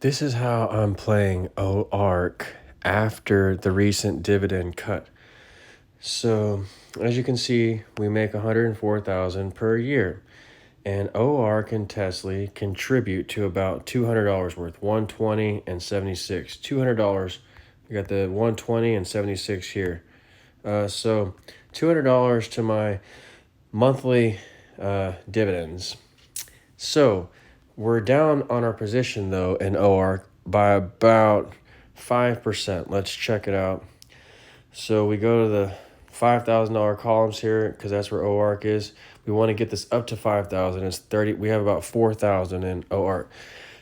This is how I'm playing OARK after the recent dividend cut. So as you can see, we make $104,000 per year, and OARK and Tesla contribute to about $200 worth, 120 and 76. $200. We got the 120 and 76 here. So $200 to my monthly dividends. So we're down on our position though in OARK by about 5%. Let's check it out. So we go to the $5,000 columns here because that's where OARK is. We want to get this up to 5,000. It's 30. We have about 4,000 in OARK.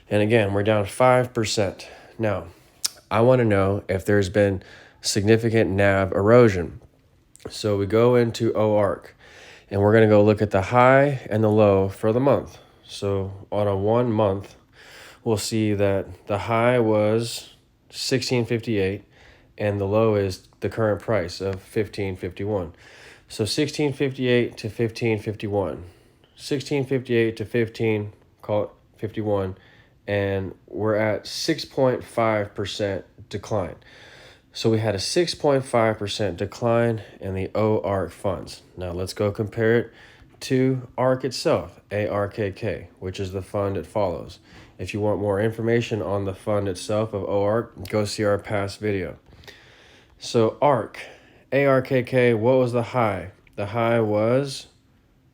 And again, we're down 5%. Now, I want to know if there's been significant NAV erosion. So we go into OARK and we're going to go look at the high and the low for the month. So on a 1 month, we'll see that the high was 1658 and the low is the current price of 1551. So 1658 to 1551. 1658 to 15, call it 51, and we're at 6.5% decline. So we had a 6.5% decline in the OARK funds. Now let's go compare it to ARK itself, ARKK, which is the fund it follows. If you want more information on the fund itself of OARK, go see our past video. So ARK, ARKK, what was the high? The high was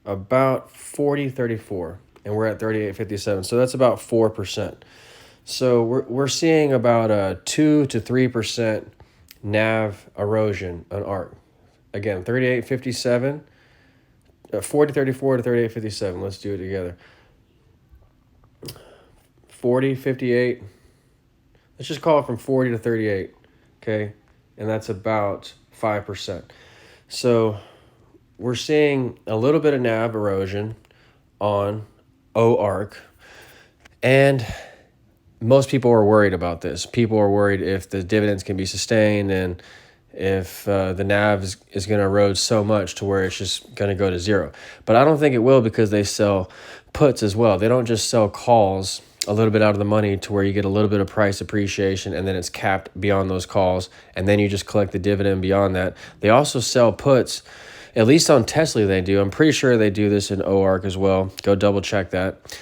about 40.34, and we're at 38.57. So that's about 4%. So we're seeing about a 2 to 3% NAV erosion on ARK. Again, 38.57, 40.34 to 38.57. Let's do it together. 40.58. Let's just call it from 40 to 38. Okay, and that's about 5%. So we're seeing a little bit of NAV erosion on OARK, and most people are worried about this. People are worried if the dividends can be sustained and if the NAV is going to erode so much to where it's just going to go to zero. But I don't think it will, because they sell puts as well. They don't just sell calls a little bit out of the money to where you get a little bit of price appreciation and then it's capped beyond those calls, and then you just collect the dividend beyond that. They also sell puts, at least on Tesla they do. I'm pretty sure they do this in OARK as well. Go double check that.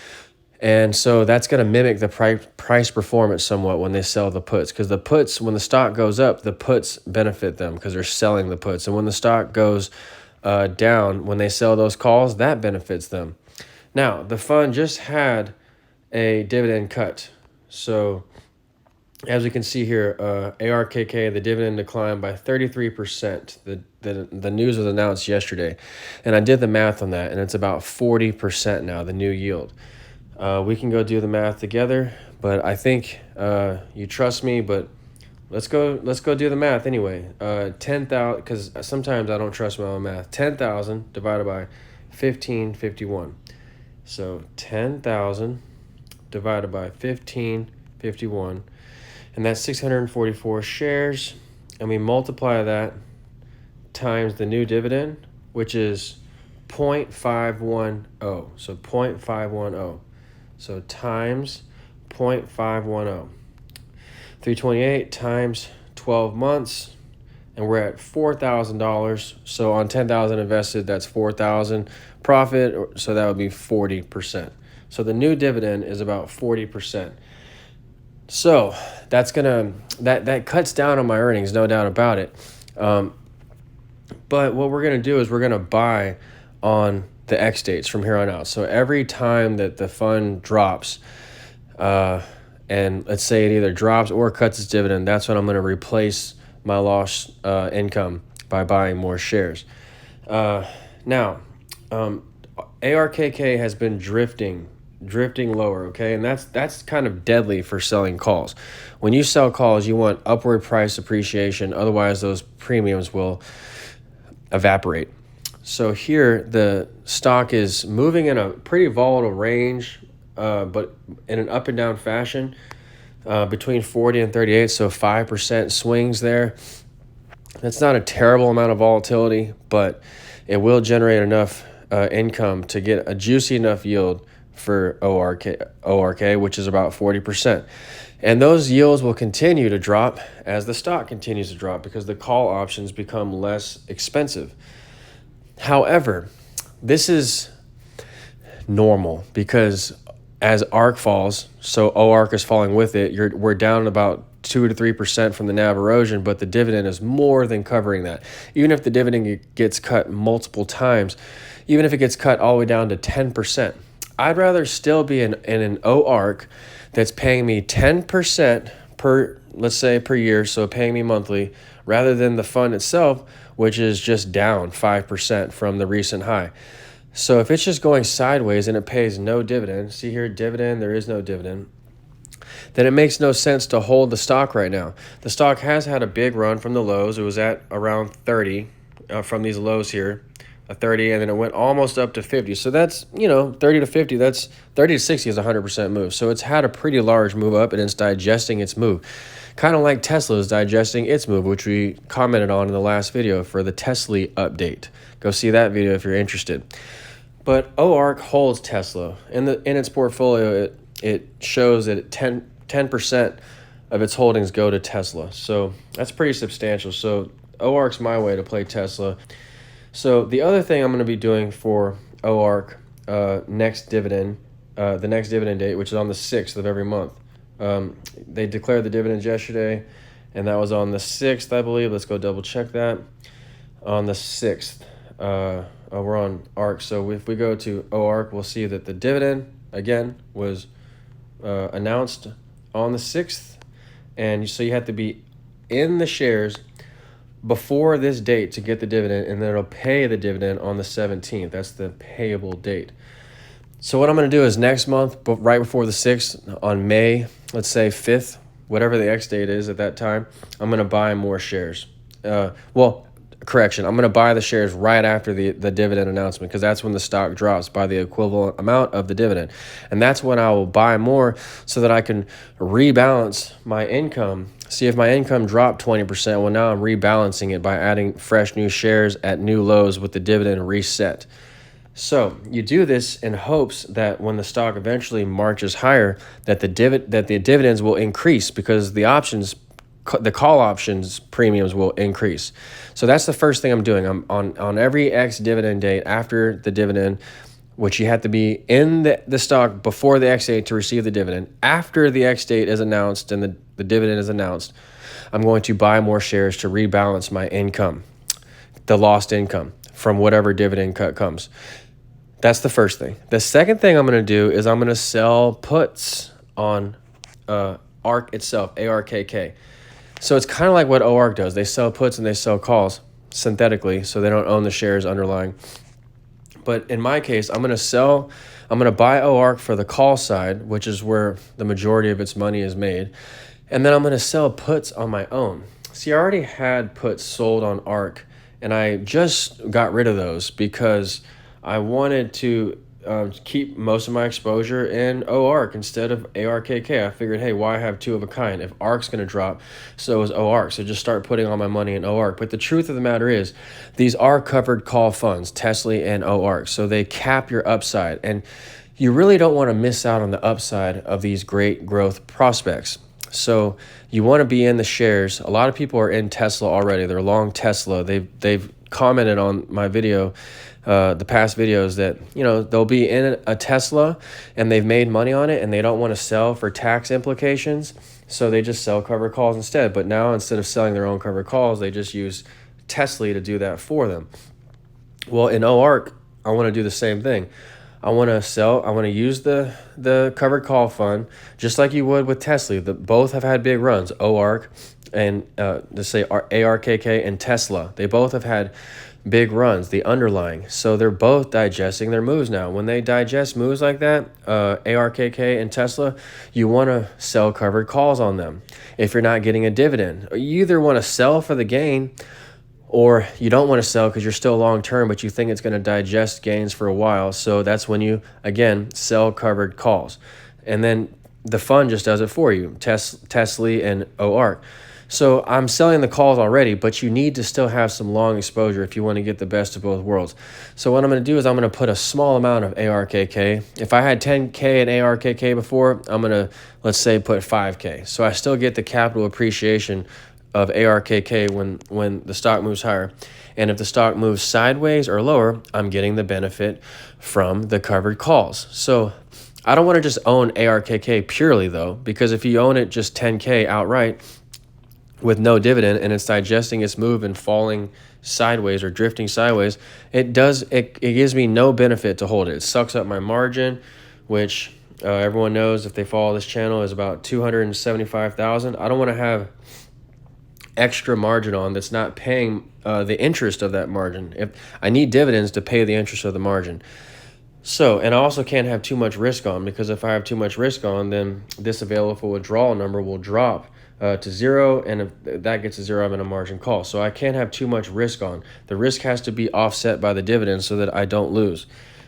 And so that's going to mimic the price performance somewhat when they sell the puts, because the puts, when the stock goes up, the puts benefit them because they're selling the puts. And when the stock goes down, when they sell those calls, that benefits them. Now, the fund just had a dividend cut. So as we can see here, ARKK, the dividend declined by 33%. The news was announced yesterday. And I did the math on that, and it's about 40% now, the new yield. We can go do the math together, but I think you trust me, but let's go do the math anyway. 10,000, because sometimes I don't trust my own math. 10,000 divided by 1551. So 10,000 divided by 1551, and that's 644 shares, and we multiply that times the new dividend, which is 0.510. So 0.510. So times 0.510. 328 times 12 months, and we're at $4,000. So on 10,000 invested, that's 4,000 profit. So that would be 40%. So the new dividend is about 40%. So that's that cuts down on my earnings, no doubt about it. But what we're gonna do is we're gonna buy on the X dates from here on out. So every time that the fund drops, and let's say it either drops or cuts its dividend, that's when I'm going to replace my lost income by buying more shares. Now, ARKK has been drifting lower, okay? And that's kind of deadly for selling calls. When you sell calls, you want upward price appreciation, otherwise those premiums will evaporate. So here, the stock is moving in a pretty volatile range, but in an up and down fashion, between 40 and 38, so 5% swings there. That's not a terrible amount of volatility, but it will generate enough income to get a juicy enough yield for ORK, which is about 40%. And those yields will continue to drop as the stock continues to drop because the call options become less expensive. However, this is normal because as ARK falls, so OARK is falling with it, we're down about 2 to 3% from the NAV erosion, but the dividend is more than covering that. Even if the dividend gets cut multiple times, even if it gets cut all the way down to 10%, I'd rather still be in an OARK that's paying me 10% per, let's say, per year, so paying me monthly, rather than the fund itself, which is just down 5% from the recent high. So if it's just going sideways and it pays no dividend, see here, dividend, there is no dividend, then it makes no sense to hold the stock right now. The stock has had a big run from the lows. It was at around 30 from these lows here, a 30, and then it went almost up to 50. So that's, 30 to 50, that's 30 to 60 is a 100% move. So it's had a pretty large move up and it's digesting its move. Kind of like Tesla is digesting its move, which we commented on in the last video for the Tesla update. Go see that video if you're interested. But OARK holds Tesla. In its portfolio, it shows that 10% of its holdings go to Tesla. So that's pretty substantial. So OARK's my way to play Tesla. So the other thing I'm going to be doing for OARK next dividend, the next dividend date, which is on the 6th of every month. They declared the dividends yesterday, and that was on the 6th, I believe. Let's go double check that. On the 6th, we're on ARK. So if we go to OARK, we'll see that the dividend, again, was announced on the 6th. And so you have to be in the shares before this date to get the dividend, and then it'll pay the dividend on the 17th. That's the payable date. So what I'm going to do is next month, right before the 6th, on May, let's say 5th, whatever the X date is at that time, I'm going to buy more shares. Correction, I'm going to buy the shares right after the dividend announcement, because that's when the stock drops by the equivalent amount of the dividend. And that's when I will buy more so that I can rebalance my income. See, if my income dropped 20%, well, now I'm rebalancing it by adding fresh new shares at new lows with the dividend reset. So you do this in hopes that when the stock eventually marches higher, that the dividends will increase, because the call options premiums will increase. So that's the first thing I'm doing. I'm on every X dividend date after the dividend, which you have to be in the stock before the X date to receive the dividend. After the X date is announced and the dividend is announced, I'm going to buy more shares to rebalance my income, the lost income from whatever dividend cut comes. That's the first thing. The second thing I'm going to do is I'm going to sell puts on ARK itself, ARKK. So it's kind of like what OARK does. They sell puts and they sell calls synthetically, so they don't own the shares underlying. But in my case, I'm going to buy OARK for the call side, which is where the majority of its money is made. And then I'm going to sell puts on my own. See, I already had puts sold on ARK, and I just got rid of those because I wanted to keep most of my exposure in OARK instead of ARKK. I figured, hey, why have two of a kind? If ARK's going to drop, so is OARK. So just start putting all my money in OARK. But the truth of the matter is, these are covered call funds, Tesla and OARK. So they cap your upside. And you really don't want to miss out on the upside of these great growth prospects. So you want to be in the shares. A lot of people are in Tesla already. They're long Tesla. They've commented on my video, the past videos, that they'll be in a Tesla and they've made money on it and they don't want to sell for tax implications, so they just sell covered calls instead. But now, instead of selling their own covered calls, they just use Tesla to do that for them. Well, in OARK, I want to do the same thing. I want to use the covered call fund just like you would with Tesla. Both have had big runs, OARK and let's say ARKK and Tesla. They both have had big runs, the underlying. So they're both digesting their moves now. When they digest moves like that, ARKK and Tesla, you want to sell covered calls on them if you're not getting a dividend. You either want to sell for the gain, or you don't want to sell because you're still long term, but you think it's going to digest gains for a while. So that's when you, again, sell covered calls. And then the fund just does it for you, Tesla and OARK. So I'm selling the calls already, but you need to still have some long exposure if you want to get the best of both worlds. So what I'm going to do is I'm going to put a small amount of ARKK. If I had 10K in ARKK before, I'm going to, let's say, put 5K. So I still get the capital appreciation of ARKK when the stock moves higher. And if the stock moves sideways or lower, I'm getting the benefit from the covered calls. So I don't want to just own ARKK purely though, because if you own it just 10K outright with no dividend and it's digesting its move and falling sideways or drifting sideways, it gives me no benefit to hold it. It sucks up my margin, which everyone knows if they follow this channel is about 275,000. I don't want to have extra margin on that's not paying the interest of that margin. If I need dividends to pay the interest of the margin. So, and I also can't have too much risk on, because if I have too much risk on, then this available for withdrawal number will drop to zero, and if that gets to zero, I'm in a margin call. So I can't have too much risk on. The risk has to be offset by the dividends so that I don't lose.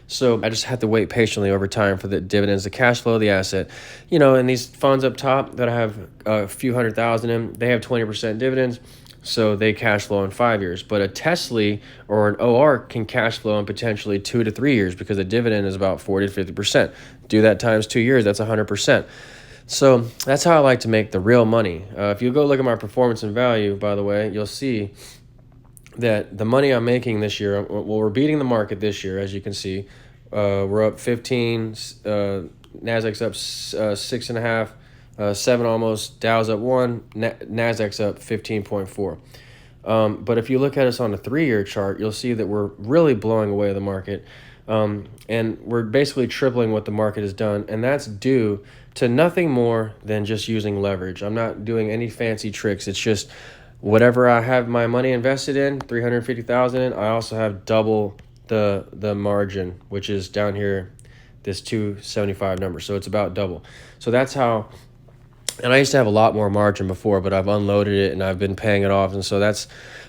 So I just have to wait patiently over time for the dividends, the cash flow of the asset. You know, and these funds up top that I have a few $100,000 in, they have 20% dividends, so they cash flow in 5 years. But a Conversely or an OARK can cash flow in potentially 2 to 3 years, because the dividend is about 40 to 50%. Do that times 2 years, that's 100%. So that's how I like to make the real money. If you go look at my performance and value, by the way, you'll see that the money I'm making this year, well, we're beating the market this year, as you can see. We're up 15, Nasdaq's up 6.5, 7 almost, Dow's up 1, Nasdaq's up 15.4. But if you look at us on a 3-year chart, you'll see that we're really blowing away the market. And we're basically tripling what the market has done, and that's due to nothing more than just using leverage. I'm not doing any fancy tricks. It's just whatever I have my money invested in, 350,000 in, I also have double the margin, which is down here, this 275 number. So it's about double. So that's how. And I used to have a lot more margin before, but I've unloaded it and I've been paying it off. And so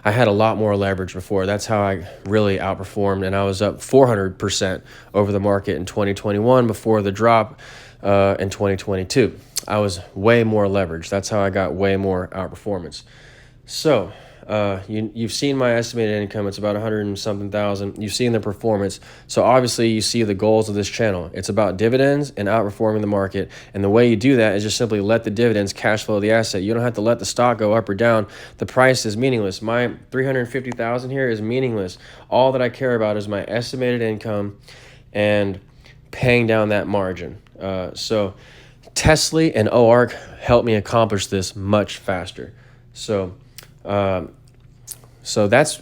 I had a lot more leverage before. That's how I really outperformed. And I was up 400% over the market in 2021 before the drop in 2022. I was way more leveraged. That's how I got way more outperformance. So you've seen my estimated income. It's about 100 and something thousand. You've seen the performance. So obviously you see the goals of this channel. It's about dividends and outperforming the market. And the way you do that is just simply let the dividends cash flow the asset. You don't have to let the stock go up or down. The price is meaningless. My 350,000 here is meaningless. All that I care about is my estimated income and paying down that margin. So Conversely and OARK help me accomplish this much faster. So that's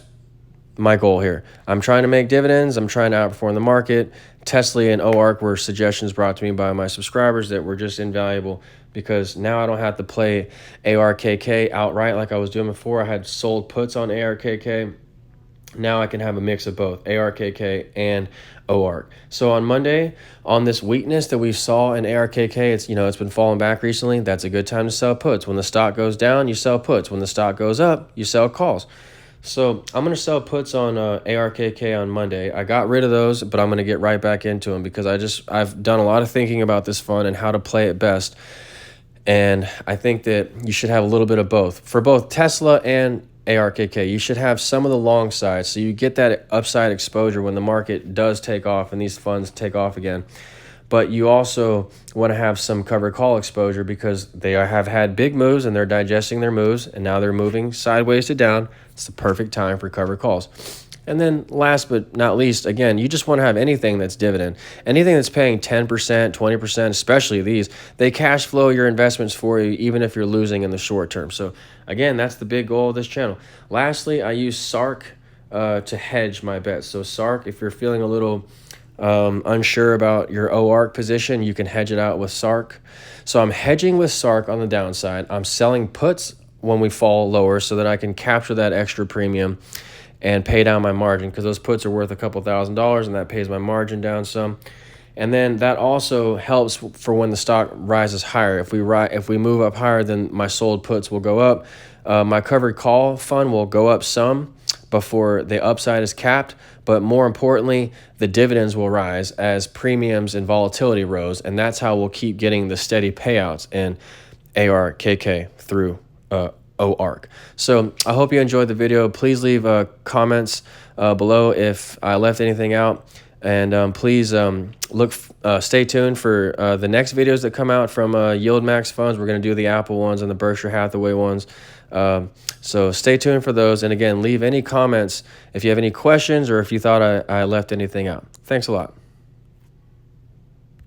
my goal here. I'm trying to make dividends. I'm trying to outperform the market. Conversely and OARK were suggestions brought to me by my subscribers that were just invaluable, because now I don't have to play ARKK outright like I was doing before. I had sold puts on ARKK. Now I can have a mix of both ARKK and OARK. So on Monday, on this weakness that we saw in ARKK, it's been falling back recently. That's a good time to sell puts. When the stock goes down, you sell puts. When the stock goes up, you sell calls. So I'm going to sell puts on ARKK on Monday. I got rid of those, but I'm going to get right back into them, because I've done a lot of thinking about this fund and how to play it best. And I think that you should have a little bit of both. For both Tesla and ARKK, you should have some of the long side, so you get that upside exposure when the market does take off and these funds take off again. But you also want to have some covered call exposure, because they have had big moves and they're digesting their moves, and now they're moving sideways to down. It's the perfect time for covered calls. And then last but not least, again, you just want to have anything that's dividend. Anything that's paying 10%, 20%, especially these, they cash flow your investments for you, even if you're losing in the short term. So again, that's the big goal of this channel. Lastly, I use SARK to hedge my bets. So SARK, if you're feeling a little unsure about your OARK position, you can hedge it out with SARK. So I'm hedging with SARK on the downside. I'm selling puts when we fall lower so that I can capture that extra premium and pay down my margin, because those puts are worth a couple $1,000s, and that pays my margin down some. And then that also helps for when the stock rises higher. If we move up higher, then my sold puts will go up. My covered call fund will go up some before the upside is capped, but more importantly, the dividends will rise as premiums and volatility rose, and that's how we'll keep getting the steady payouts in ARKK through OARK. So I hope you enjoyed the video. Please leave comments below if I left anything out. And please stay tuned for the next videos that come out from Yield Max Funds. We're going to do the Apple ones and the Berkshire Hathaway ones. So stay tuned for those. And again, leave any comments if you have any questions or if you thought I left anything out. Thanks a lot.